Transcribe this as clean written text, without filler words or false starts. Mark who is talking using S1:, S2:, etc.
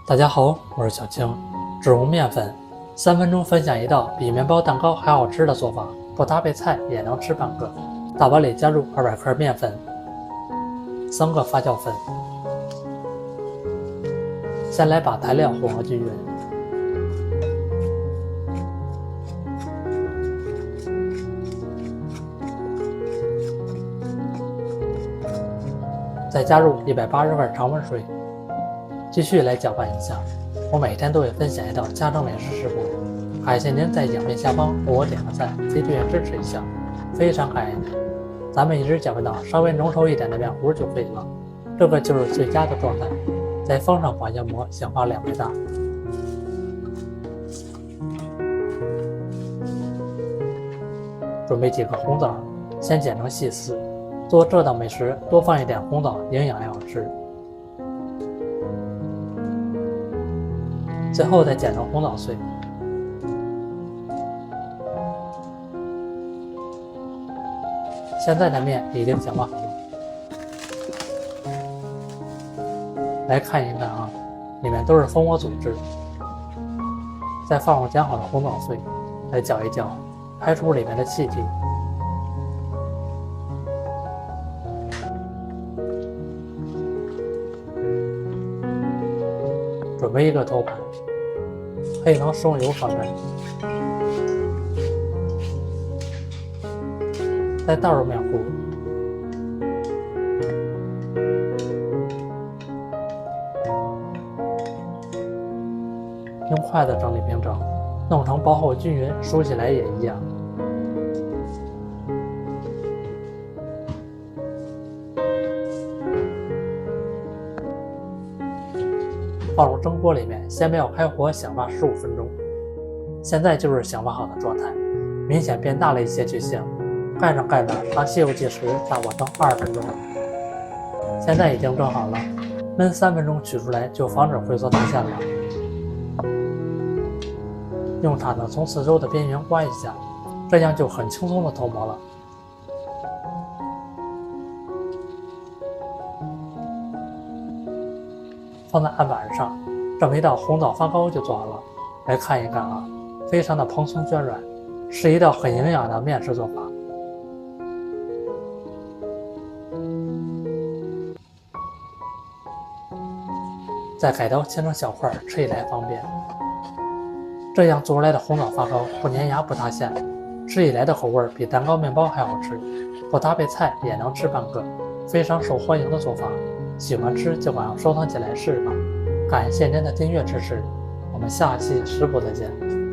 S1: 大家好，我是小青。只用面粉，3分钟分享一道比面包蛋糕还好吃的做法，不搭配菜也能吃半个。大碗里加入200克面粉，3个发酵粉。先来把材料混合均匀，再加入180克常温水，继续来搅拌一下。我每天都会分享一道家常美食食谱，感谢您在影片下方为我点个赞，给订阅支持一下，非常感谢您。咱们一直搅拌到稍微浓稠一点的面糊就可以了，这个就是最佳的状态。再放上保鲜膜，想法2倍大。准备几个红枣，先剪成细丝。做这道美食多放一点红枣，营养也好吃。最后再剪成红枣碎。现在的面已经搅拌好了，来看一看啊，里面都是蜂窝组织。再放入剪好的红枣碎，来搅一搅，排出里面的气体。准备一个托盘，配上食用油放热，再倒入面糊，用筷子整理平整，弄成薄厚均匀，熟起来也一样。放入蒸锅里面，先不要开火，响发15分钟。现在就是响发好的状态，明显变大了一些就行。盖上盖子，让吸油计时大火蒸20分钟。现在已经蒸好了，焖3分钟取出来，就防止回缩塌陷了。用铲子从四周的边缘刮一下，这样就很轻松的脱模了。放在案板上，这么一道红枣发糕就做好了。来看一看啊，非常的蓬松暄软，是一道很营养的面食做法。再改刀切成小块，吃起来方便。这样做出来的红枣发糕不粘牙不塌陷，吃起来的口味比蛋糕面包还好吃，不搭配菜也能吃半个，非常受欢迎的做法。喜欢吃就马上收藏起来试吧。感谢您的订阅支持，我们下期食谱再见。